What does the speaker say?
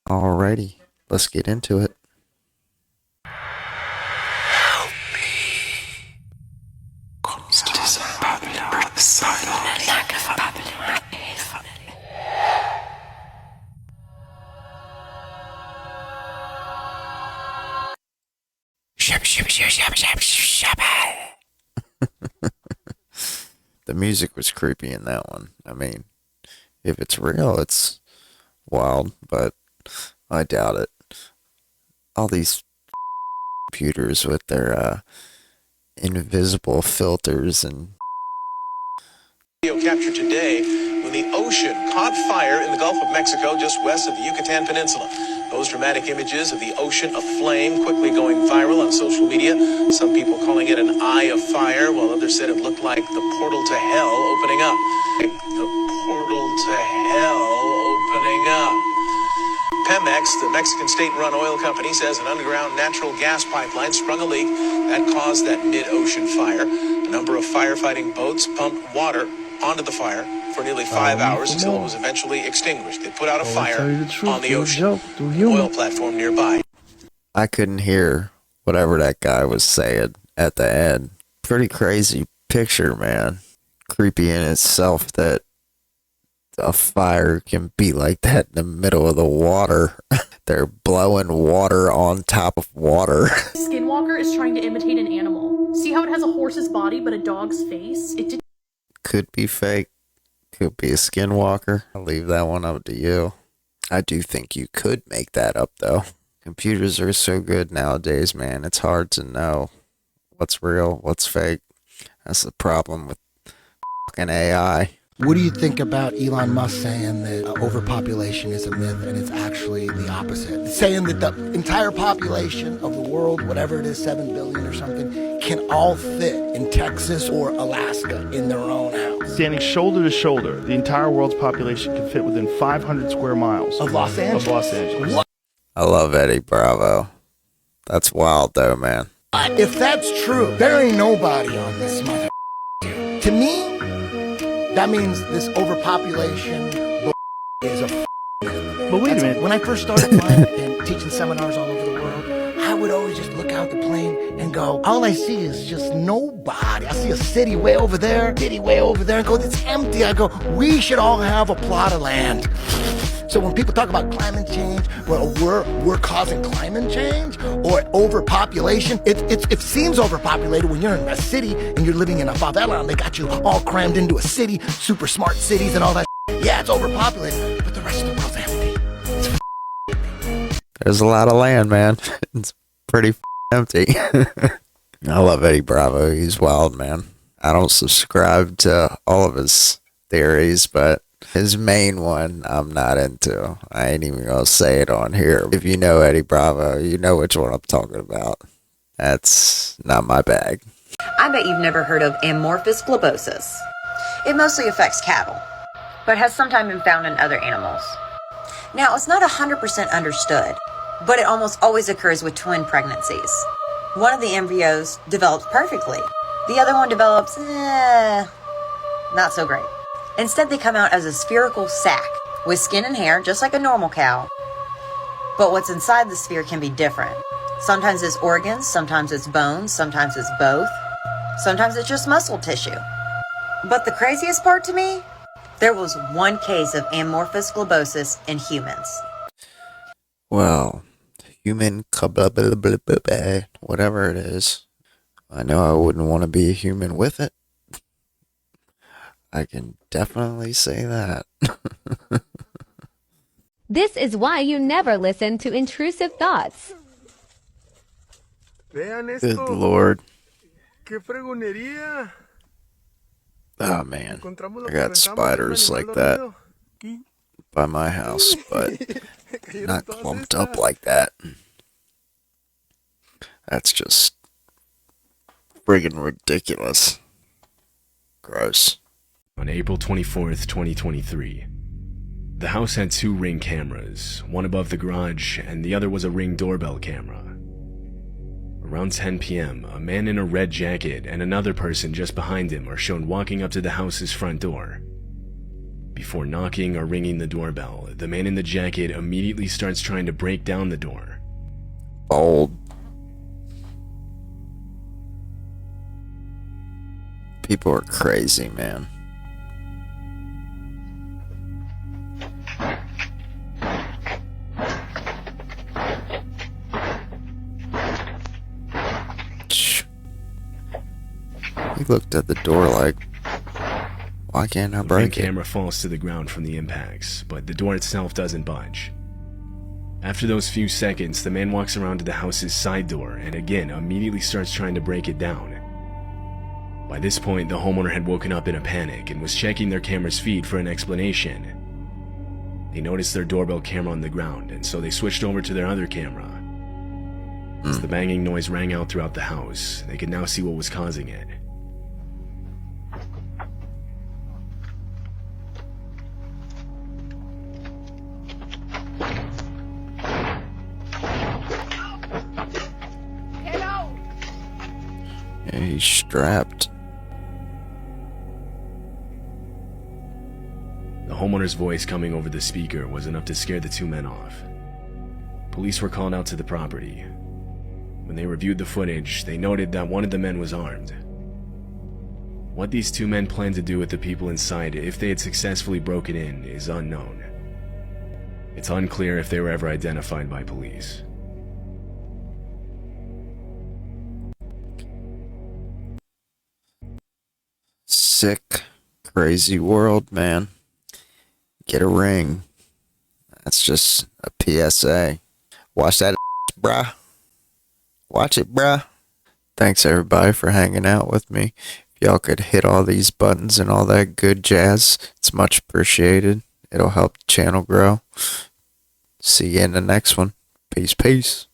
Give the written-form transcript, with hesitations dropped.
Alrighty, let's get into it. The music was creepy in that one. I mean, if it's real, it's wild, but I doubt it. All these computers with their invisible filters and Video captured today when the ocean caught fire in the Gulf of Mexico just west of the Yucatan Peninsula. Those dramatic images of the ocean aflame quickly going viral on social media. Some people calling it an eye of fire, while others said it looked like the portal to hell opening up. The portal to hell opening up. Pemex, the Mexican state-run oil company, says an underground natural gas pipeline sprung a leak that caused that mid-ocean fire. A number of firefighting boats pumped water onto the fire for nearly 5 hours until it was eventually extinguished. They put out a fire on the ocean, an oil platform nearby. I couldn't hear whatever that guy was saying at the end. Pretty crazy picture, man. Creepy in itself that a fire can be like that in the middle of the water. They're blowing water on top of water. Skinwalker is trying to imitate an animal. See how it has a horse's body but a dog's face? Could be fake. Could be a skinwalker. I'll leave that one up to you. I do think you could make that up, though. Computers are so good nowadays, man. It's hard to know what's real, what's fake. That's the problem with fucking AI. What do you think about Elon Musk saying that overpopulation is a myth and it's actually the opposite? Saying that the entire population of the world, whatever it is, 7 billion or something, can all fit in Texas or Alaska in their own house. Standing shoulder to shoulder, the entire world's population can fit within 500 square miles Of Los Angeles? What? I love Eddie Bravo. That's wild, though, man. If that's true, there ain't nobody on this mother. To me, that means this overpopulation is a myth. But wait a minute. When I first started flying and teaching seminars all over the world, I would always just look out the plane and go, all I see is just nobody. I see a city way over there, and go, it's empty. I go, we should all have a plot of land. So when people talk about climate change, well, we're causing climate change or overpopulation. It seems overpopulated when you're in a city and you're living in a favela and they got you all crammed into a city, super smart cities and all that. Yeah, it's overpopulated, but the rest of the world's empty. There's a lot of land, man. It's pretty empty. I love Eddie Bravo. He's wild, man. I don't subscribe to all of his theories, but his main one, I'm not into. I ain't even gonna say it on here. If you know Eddie Bravo, you know which one I'm talking about. That's not my bag. I bet you've never heard of amorphous globiosis. It mostly affects cattle, but has sometimes been found in other animals. Now, it's not 100% understood, but it almost always occurs with twin pregnancies. One of the embryos develops perfectly. The other one develops, not so great. Instead, they come out as a spherical sac with skin and hair, just like a normal cow. But what's inside the sphere can be different. Sometimes it's organs, sometimes it's bones, sometimes it's both. Sometimes it's just muscle tissue. But the craziest part to me, there was one case of amorphous globiosis in humans. Well, human, whatever it is. I know I wouldn't want to be a human with it. I can definitely say that. This is why you never listen to intrusive thoughts. Good Lord. Oh man, I got spiders like that by my house, but not clumped up like that. That's just friggin' ridiculous. Gross. On April 24th, 2023, the house had 2 Ring cameras, one above the garage and the other was a Ring doorbell camera. Around 10 p.m., a man in a red jacket and another person just behind him are shown walking up to the house's front door. Before knocking or ringing the doorbell, the man in the jacket immediately starts trying to break down the door. Bold. People are crazy, man. He looked at the door like, why can't I The ring break it? camera falls to the ground from the impacts, but the door itself doesn't budge. After those few seconds, the man walks around to the house's side door and again immediately starts trying to break it down. By this point, the homeowner had woken up in a panic and was checking their camera's feed for an explanation. They noticed their doorbell camera on the ground, and so they switched over to their other camera. As the banging noise rang out throughout the house, they could now see what was causing it. Yeah, he's strapped. The homeowner's voice coming over the speaker was enough to scare the two men off. Police were called out to the property. When they reviewed the footage, they noted that one of the men was armed. What these two men planned to do with the people inside if they had successfully broken in is unknown. It's unclear if they were ever identified by police. Sick, crazy world, man. Get a ring. That's just a PSA. Watch that, bruh. Watch it, bruh. Thanks, everybody, for hanging out with me. If y'all could hit all these buttons and all that good jazz, it's much appreciated. It'll help the channel grow. See you in the next one. Peace, peace.